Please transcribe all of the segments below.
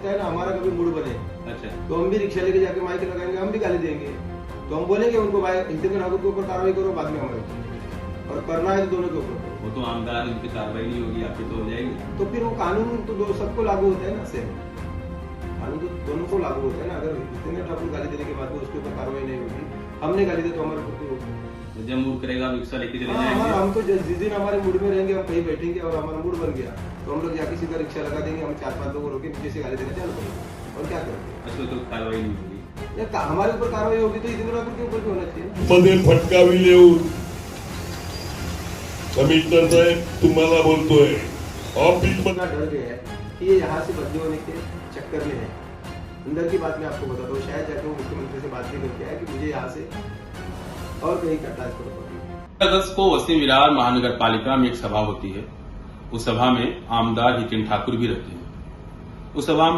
सकता है ना हमारा कभी मूड बने। अच्छा, तो हम भी रिक्शा लेके जाके माइक लगाएंगे, हम भी गाली देंगे। तो हम बोलेंगे उनको भाई हितेंद्र ठाकुर के ऊपर कार्रवाई करो, बाद में हमारे ऊपर, और करना है तो दोनों के ऊपर करो। वो तो आमदार उनकी कार्रवाई नहीं होगी, आपकी तो हो जाएगी। तो फिर वो कानून तो सबको लागू होता है ना, सेम कानून तो दोनों को लागू होता है ना। अगर हितेंद्र ठाकुर गाली देने के बाद भी उसके ऊपर कार्रवाई नहीं होगी, हमने गाली दी तो हमारे ऊपर क्यों होगी? तो जब मूड करेगा रिक्शा लेके चले हाँ, जाएंगे। हम तो जिस दिन हमारे मूड में रहेंगे, हम कहीं बैठेंगे और हमारा मूड बन गया तो हम लोग जाके सीधा रिक्शा लगा देंगे, हम 4-5 लोग रोके नीचे से गाली देना चालू करेंगे, और क्या करेंगे? अच्छा, तो कार्रवाई नहीं होगी। या हमारे ऊपर कार्रवाई होगी तो हितेंद्र ठाकुर के ऊपर भी होना चाहिए। मध्ये फटकावी येऊन कमिश्नर साहेब तुम्हाला बोलतोय ऑफिस इतना डर गया है कि ये यहाँ से बदली होने के चक्कर में है। अंदर की बात मैं आपको बताता हूँ, शायद जाके वो मुख्यमंत्री से बात भी करके आया कि मुझे यहाँ से और कहीं का ट्रांसफर होगा। अगस्त को वसीम विरार महानगर पालिका में एक सभा होती है। उस सभा में आमदार हितेंद्र ठाकुर भी रहते हैं। उस सभा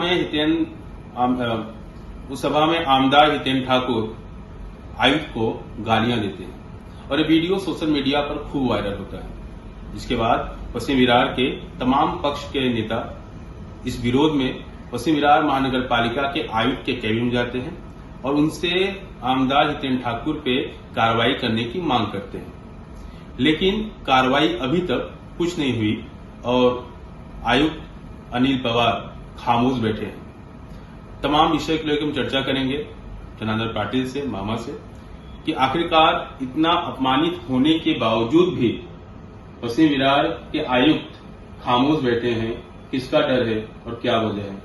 में आमदार हितेंद्र ठाकुर आयुक्त को गालियां देते हैं और ये वीडियो सोशल मीडिया पर खूब वायरल होता है। जिसके बाद वसीम विरार के तमाम पक्ष के नेता इस विरोध में वसीम विरार महानगर पालिका के आयुक्त के कैबिन में जाते हैं और उनसे आमदार हितेंद्र ठाकुर पे कार्रवाई करने की मांग करते हैं। लेकिन कार्रवाई अभी तक कुछ नहीं हुई और आयुक्त अनिल पवार खामोश बैठे हैं। तमाम विषय को लेकर हम चर्चा करेंगे जनार्दन पाटिल से, मामा से, कि आखिरकार इतना अपमानित होने के बावजूद भी वसीम विरार के आयुक्त खामोश बैठे हैं। किसका डर है और क्या वजह है?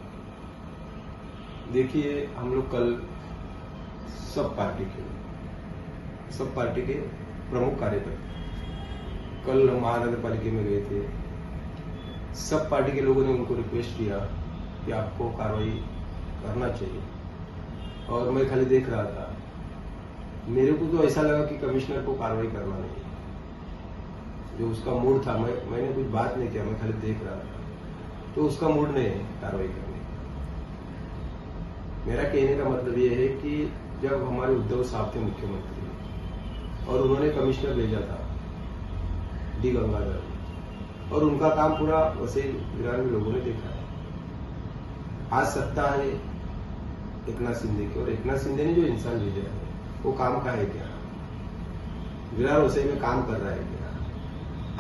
देखिए, हम लोग कल सब पार्टी के प्रमुख कार्यकर्ता कल महानगर पालिका में गए थे। सब पार्टी के लोगों ने उनको रिक्वेस्ट किया कि आपको कार्रवाई करना चाहिए, और मैं खाली देख रहा था। मेरे को तो ऐसा लगा कि कमिश्नर को कार्रवाई करना नहीं, जो उसका मूड था, मैंने कुछ बात नहीं किया, मैं खाली देख रहा था, तो उसका मूड नहीं है कार्रवाई करने। मेरा कहने का मतलब यह है कि जब हमारे उद्धव साहब थे मुख्यमंत्री और उन्होंने कमिश्नर भेजा था डी गंगाधर, और उनका काम पूरा वसीम विरार में लोगों ने देखा है। आज सत्ता है एकनाथ शिंदे की, और एकनाथ शिंदे ने जो इंसान भेजा है वो काम का है क्या? विरार वसई में काम कर रहा है क्या?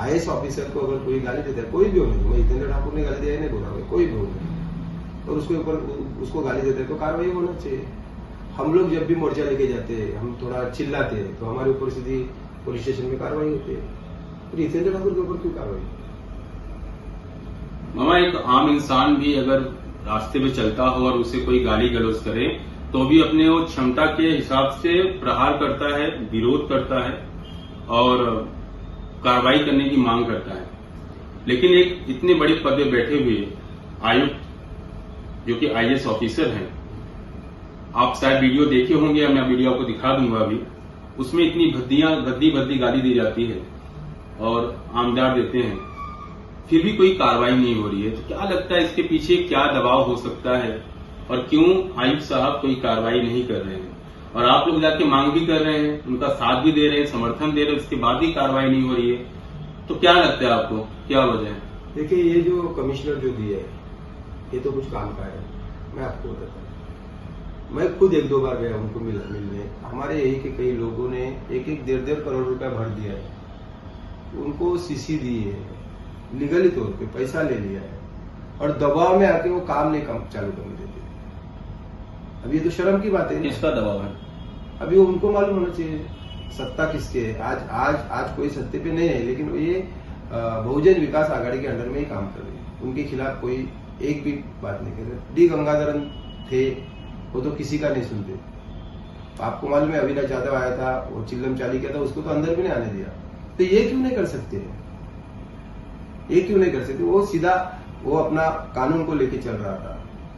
आईएएस ऑफिसर को अगर कोई गाली देता है, कोई भी हो, नहीं मैं हितेंद्र ठाकुर ने गाली दिया नहीं बोला, कोई भी हो नहीं, और उसके ऊपर उसको गाली देते हैं तो कार्रवाई होना चाहिए। हम लोग जब भी मोर्चा लेके जाते हैं, हम थोड़ा चिल्लाते हैं तो हमारे ऊपर सीधी पुलिस स्टेशन में कार्रवाई होती है। तो हितेंद्र ठाकुर के ऊपर क्यों कार्रवाई? मामा, एक आम इंसान भी अगर रास्ते में चलता हो और उसे कोई गाली गलौज करे तो भी अपने वो क्षमता के हिसाब से प्रहार करता है, विरोध करता है और कार्रवाई करने की मांग करता है। लेकिन एक इतने बड़े पद पे बैठे हुए आयुक्त जो कि आईएएस ऑफिसर हैं, आप शायद वीडियो देखे होंगे, मैं वीडियो आपको दिखा दूंगा अभी, उसमें इतनी भद्दी गाली दी जाती है और आमदार देते हैं, फिर भी कोई कार्रवाई नहीं हो रही है। तो क्या लगता है इसके पीछे क्या दबाव हो सकता है और क्यों आयुक्त साहब कोई कार्रवाई नहीं कर रहे हैं? और आप लोग जाके मांग भी कर रहे हैं, उनका साथ भी दे रहे हैं, समर्थन दे रहे हैं, उसके बाद भी कार्रवाई नहीं हो रही है, तो क्या लगता है आपको, क्या वजह है? देखिए, ये जो कमिश्नर जो दिया है ये तो कुछ काम का है। मैं आपको बताता हूँ, मैं खुद 1-2 बार गया उनको मिलने। हमारे यही के कई लोगों ने 1-1 करोड़ रुपया भर दिया है, उनको सीसी दी है, लीगली तौर पे पैसा ले लिया है, और दबाव में आके वो काम नहीं चालू करने देते। अब ये तो शर्म की बात है। किसका दबाव है? अभी उनको मालूम होना चाहिए सत्ता किसके है। आज कोई सत्ते पे नहीं है, लेकिन ये बहुजन विकास आघाड़ी के अंडर में ही काम कर रही है। उनके खिलाफ कोई एक भी बात नहीं कर रहे। डी गंगाधरन थे, वो तो किसी का नहीं सुनते। आपको मालूम है अविनाश यादव आया था, वो चिल्लम चाली किया था, उसको तो अंदर भी नहीं आने दिया। तो ये क्यों नहीं कर सकते? ये क्यों नहीं कर सकते? वो सीधा वो अपना कानून को लेके चल रहा था,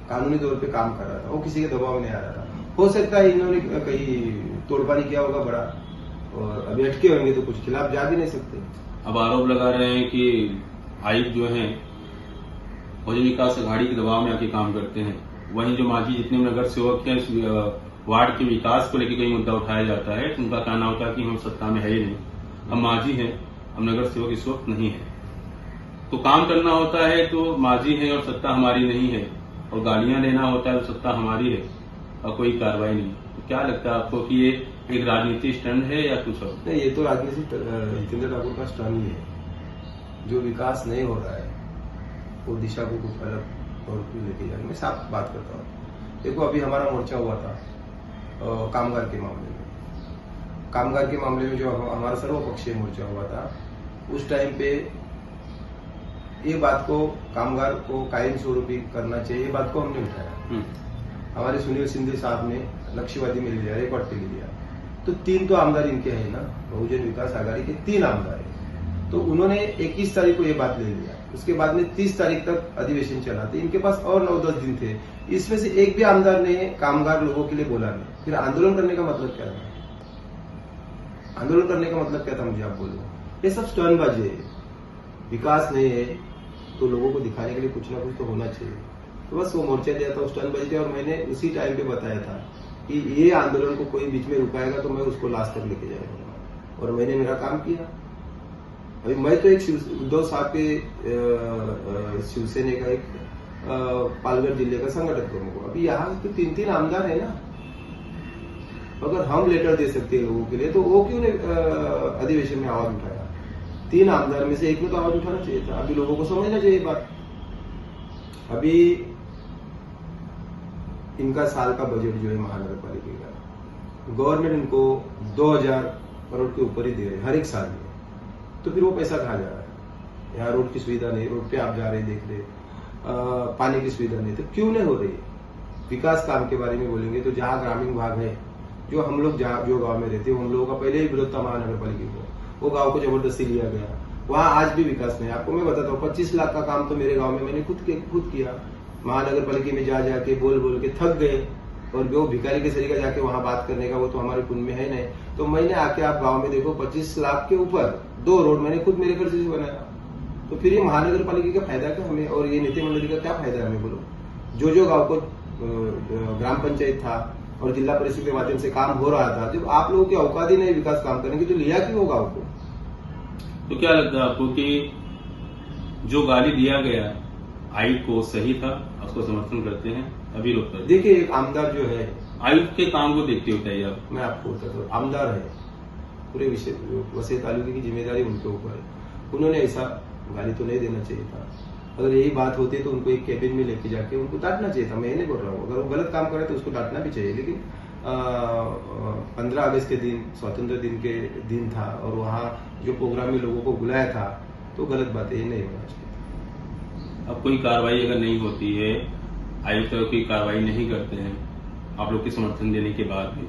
कानूनी तौर पे काम कर रहा था, वो किसी के दबाव में नहीं आ रहा था। हो सकता है इन्होंने कहीं तोड़पानी किया होगा बड़ा, और अभी अटके होंगे तो कुछ खिलाफ जा भी नहीं सकते। अब आरोप लगा रहे हैं कि आयुक्त जो है बहुजन विकास आघाड़ी के दबाव में आके काम करते हैं। वहीं जो मांझी जितने नगर सेवक हैं, इस वार्ड के विकास को लेकर कई मुद्दा उठाया जाता है, तो उनका कहना होता है कि हम सत्ता में है ही नहीं, हम मांझी हैं, हम नगर सेवक इस वक्त नहीं है। तो काम करना होता है तो मांझी है और सत्ता हमारी नहीं है, और गालियां देना होता है तो सत्ता हमारी है और कोई कार्रवाई नहीं। तो क्या लगता है आपको कि ये एक राजनीतिक स्टंट है या कुछ और? नहीं, ये तो राजनीतिक हितेंद्र ठाकुर का स्टंट ही है। जो विकास नहीं हो रहा है वो दिशा को कुछ अलग और लेके जाने में साफ बात करता हूँ। देखो, अभी हमारा मोर्चा हुआ था कामगार के मामले में। कामगार के मामले में जो हमारा सर्वपक्षीय मोर्चा हुआ था, उस टाइम पे ये बात को कामगार को कायम स्वरूपी करना चाहिए, ये बात को हमने उठाया। हमारे सुनील शिंदे साहब ने लक्ष्यवादी में ले लिया, रिकॉर्ड पे ले लिया। तो 3 तो आमदार इनके हैं ना, बहुजन विकास आघाड़ी के 3 आमदार हैं। तो उन्होंने 21 तारीख को ये बात ले लिया। उसके बाद में 30 तारीख तक अधिवेशन चला था। इनके पास और 9-10 दिन थे। इसमें से एक भी आमदार ने कामगार लोगों के लिए बोला नहीं। फिर आंदोलन करने का मतलब क्या था? आंदोलन करने का मतलब क्या था, मुझे आप बोलो। ये सब स्टर्नबाजी है। विकास नहीं है तो लोगों को दिखाने के लिए कुछ ना कुछ तो होना चाहिए। तो बस वो मोर्चा दिया था, स्टर्नबाजी थी। और मैंने उसी टाइम पे बताया था कि ये आंदोलन को कोई बीच में रुकाएगा तो मैं उसको लास्ट तक लेके जाऊंगा। और मैंने मेरा काम किया। अभी मैं तो एक उद्धव साहब के शिवसेना का एक पालघर जिले का संगठन प्रमुख हूं। अभी यहाँ तो 3-3 आमदार है ना। अगर हम लेटर दे सकते हैं लोगों के लिए तो वो क्यों ने अधिवेशन में आवाज उठाया? 3 आमदार में से एक में तो आवाज उठाना चाहिए था। अभी लोगों को समझना चाहिए बात। अभी इनका साल का बजट जो है महानगर पालिका का, गवर्नमेंट इनको 2000 करोड़ के ऊपर ही दे रहे हर एक साल में। तो फिर वो पैसा कहाँ जा रहा है? यहाँ रोड की सुविधा नहीं, रोड पे आप जा रहे देख रहे, पानी की सुविधा नहीं, तो क्यों नहीं हो रही? विकास काम के बारे में बोलेंगे तो जहाँ ग्रामीण भाग है, जो हम लोग जो गांव में रहते हैं, हम लोगों का पहले ही विरोध था महानगर पालिका को। वो गांव को जबरदस्ती लिया गया। वहां आज भी विकास नहीं। आपको मैं बताता हूँ, 25 लाख का काम तो मेरे गांव में मैंने खुद किया। महानगर पालिका में जाके बोल के थक गए। और जो भिखारी के सरीका जाके वहां बात करने का वो तो हमारे पुण्य में है नहीं। तो मैंने आके आप गांव में देखो, 25 लाख के ऊपर 2 रोड मैंने खुद मेरे खर्चे से बनाया। तो फिर ये महानगर पालिका का फायदा क्या हमें, और ये नीति मंडली का क्या फायदा है हमें? बोलो। जो गांव को ग्राम पंचायत था और जिला परिषद के माध्यम से काम हो रहा था, जब आप लोगों की औकात ही नहीं विकास काम करने की, तो लिया क्यों गांव को? तो क्या लगता है आपको कि जो गाली दिया गया आयुक्त को सही था? उसको समर्थन करते हैं? अभी लोग करते? देखिए, एक आमदार जो है, आयुक्त के काम को देखते होता है आप? मैं आपको बताता हूँ, आमदार है, पूरे वसई तालुके की जिम्मेदारी उनके ऊपर है। उन्होंने ऐसा गाली तो नहीं देना चाहिए था। अगर यही बात होती तो उनको एक कैबिन में लेके जाके उनको डांटना चाहिए था। मैं नहीं बोल रहा हूँ, अगर वो गलत काम करे तो उसको डांटना भी चाहिए। लेकिन 15 अगस्त के दिन, स्वतंत्र दिन के दिन था, और वहाँ जो प्रोग्राम में लोगों को बुलाया था, तो गलत बात ये नहीं होना चाहिए। अब कोई कार्रवाई अगर नहीं होती है, आयुक्त कोई कार्रवाई नहीं करते हैं आप लोग के समर्थन देने के बाद भी,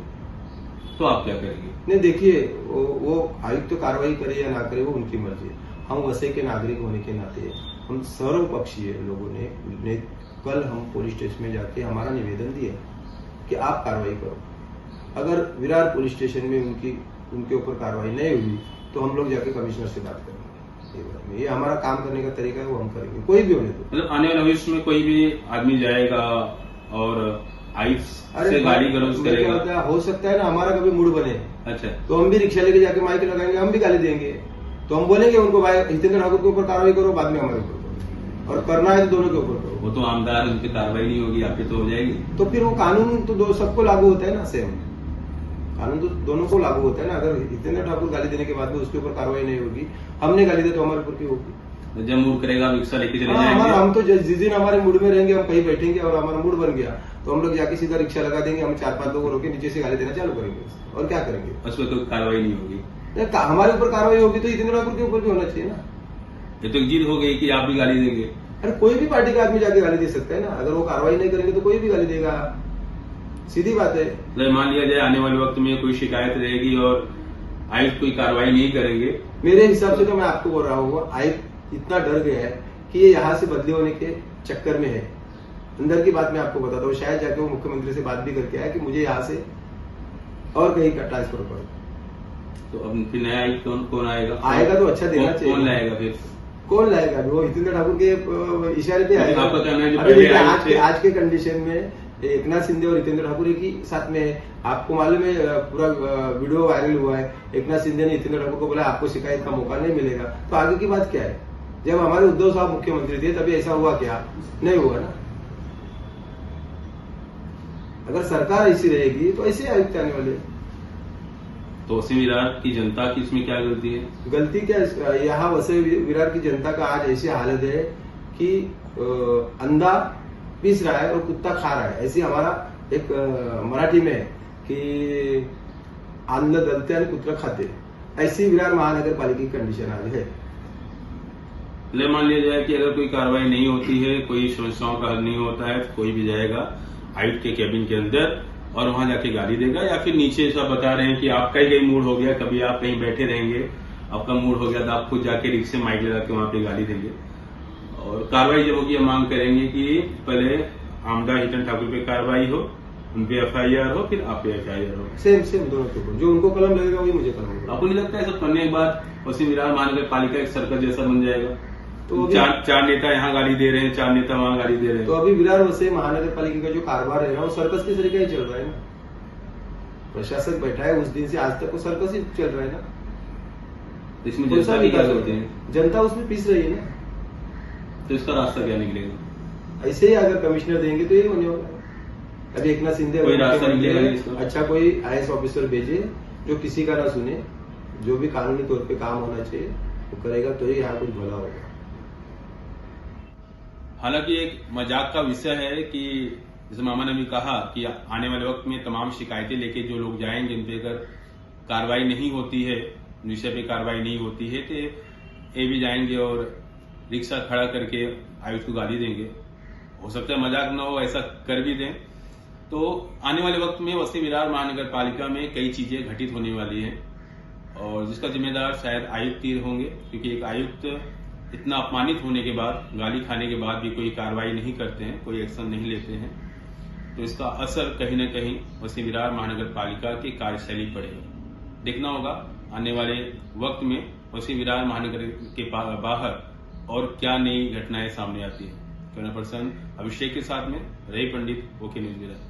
तो आप क्या करेंगे? नहीं, देखिए, वो आयुक्त तो कार्रवाई करे या ना करे वो उनकी मर्जी है। हम वसई के नागरिक होने के नाते हम सर्वपक्षीय लोगों ने कल हम पुलिस स्टेशन में जाके हमारा निवेदन दिया कि आप कार्रवाई करो। अगर विरार पुलिस स्टेशन में उनके ऊपर कार्रवाई नहीं हुई तो हम लोग जाके कमिश्नर से बात करेंगे। ये हमारा काम करने का तरीका है, वो हम करेंगे, कोई भी होने दो। मतलब आने वाले भविष्य में कोई भी आदमी जाएगा और आयुक्त से गाली गलौज करेगा? हो सकता है ना हमारा कभी मूड बने। अच्छा, तो हम भी रिक्शा लेके जाके माइक लगाएंगे, हम भी गाली देंगे। तो हम बोलेंगे उनको, भाई हितेंद्र ठाकुर के ऊपर कार्रवाई करो, बाद में हमारे ऊपर करो, और करना है तो दोनों के ऊपर करो। वो तो आमदार, उनकी कार्रवाई नहीं होगी, आप पे तो हो जाएगी। तो फिर वो कानून तो सबको लागू होता है ना, सेम कानून तो दोनों को लागू होता है ना। अगर हितेंद्र ठाकुर गाली देने के बाद में उसके ऊपर कार्रवाई नहीं होगी, हमने गाली दी तो हमारे ऊपर क्यों होगी? जब मूड करेगा रिक्शा लेके चले जाएंगे। हम तो जिस दिन हमारे मूड में रहेंगे, हम कहीं बैठेंगे और हमारा मूड बन गया तो हम लोग जाके सीधा रिक्शा लगा देंगे, हम 4-5 लोगों को रोके नीचे से गाली देना चालू करेंगे, और क्या करेंगे? उस पर कोई कार्रवाई नहीं होगी। हमारे ऊपर कार्रवाई होगी तो हितेंद्र ठाकुर के ऊपर भी होना चाहिए ना। ये तो जीत हो गई कि आप भी गाली देंगे। अरे कोई भी पार्टी का आदमी जाके गाली दे सकता है ना। अगर वो कार्रवाई नहीं करेंगे तो कोई भी गाली देगा, सीधी बात है। मान लिया जाए आने वाले वक्त में कोई शिकायत रहेगी और आयुक्त कोई कार्रवाई नहीं करेंगे, मेरे हिसाब से तो मैं आपको बोल रहा हूँ, आयुक्त इतना डर गया है कि ये यहाँ से बदली होने के चक्कर में है। अंदर की बात मैं आपको बताता हूँ, शायद जाके वो मुख्यमंत्री से बात भी करके आया कि मुझे यहाँ से और कहीं का ट्रांसफर करो। तो अब फिर नया आयुक्त कौन आएगा? आएगा तो अच्छा देना चाहिए। कौन लाएगा फिर? कौन लाएगा? वो हितेंद्र ठाकुर के इशारे पे आएगा। आपका कहना है जो पहले आज के कंडीशन में एकनाथ शिंदे और हितेंद्र ठाकुर एक ही साथ में है। आपको मालूम है, पूरा वीडियो वायरल हुआ है। एकनाथ शिंदे ने हितेंद्र ठाकुर को बोला आपको शिकायत का मौका नहीं मिलेगा। तो आगे की बात क्या है? जब हमारे उद्धव साहब मुख्यमंत्री थे तभी ऐसा हुआ क्या? नहीं हुआ ना। अगर सरकार ऐसी रहेगी तो ऐसे आयुक्त आने वाले हैं। तो वसीम विरार की जनता की इसमें क्या गलती है? गलती क्या, यहाँ वसई विरार की जनता का आज ऐसी हालत है कि अंधा पीस रहा है और कुत्ता खा रहा है। ऐसी हमारा एक मराठी में है कि अंध दलते और कुत्रा खाते, ऐसी विरार महानगर पालिका की कंडीशन आज है। ले मान लिया जाए कि अगर कोई कार्रवाई नहीं होती है, कोई समस्याओं का हल नहीं होता है, तो कोई भी जाएगा आयुक्त के कैबिन के अंदर और वहां जाके गाली देगा, या फिर नीचे सब बता रहे हैं कि आपका ही कहीं मूड हो गया, कभी आप कहीं बैठे रहेंगे, आपका मूड हो गया तो आप खुद जाके रिक्शे माइक लगा के वहां पे गाली देंगे। और कार्रवाई जब होगी, हम मांग करेंगे कि पहले आमदा हितन ठाकुर पे कार्रवाई हो, उनपे FIR हो, फिर आप पे FIR हो। सेम दोनों के ऊपर जो उनको कलम लगेगा वही मुझे कलम लगेगा। आपको नहीं लगता है सब करने के बाद वसीम विरार महानगर पालिका एक सर्कल जैसा बन जाएगा? तो चार नेता यहाँ गाली दे रहे हैं, 4 नेता वहां गाली दे रहे हैं। तो अभी विरार वसई महानगर पालिका का जो कारोबार है ना, वो सर्कस के तरीके ही चल रहा है ना। प्रशासक बैठा है उस दिन से आज तक वो सर्कस ही चल रहा है ना। इसमें जनता की क्या गलती है? जनता उसमें पीस रही है ना। तो इसका रास्ता क्या निकलेगा? ऐसे ही अगर कमिश्नर देंगे तो ये होने वाला है। अभी एकनाथ शिंदे कोई रास्ता निकलेगा नहीं इसका? अच्छा कोई IAS ऑफिसर भेजे जो किसी का ना सुने, जो भी कानूनी तौर पे काम होना चाहिए वो करेगा तो ही यहाँ कुछ भला होगा। हालांकि एक मजाक का विषय है कि जैसे मामा ने भी कहा कि आने वाले वक्त में तमाम शिकायतें लेके जो लोग जाएंगे, उन पे अगर कार्रवाई नहीं होती है, विषय पे कार्रवाई नहीं होती है, तो ये भी जाएंगे और रिक्शा खड़ा करके आयुक्त को गाली देंगे। हो सकता है मजाक न हो, ऐसा कर भी दें। तो आने वाले वक्त में वसई विरार महानगर पालिका में कई चीजें घटित होने वाली हैं और जिसका जिम्मेदार शायद आयुक्त ही होंगे, क्योंकि एक आयुक्त इतना अपमानित होने के बाद, गाली खाने के बाद भी कोई कार्रवाई नहीं करते हैं, कोई एक्शन नहीं लेते हैं, तो इसका असर कहीं न कहीं वसई विरार महानगर पालिका की कार्यशैली पड़ेगा। देखना होगा आने वाले वक्त में वसई विरार महानगर के बाहर और क्या नई घटनाएं सामने आती है। कैमरा पर्सन अभिषेक के साथ में रवि पंडित, ओके न्यूज विरार।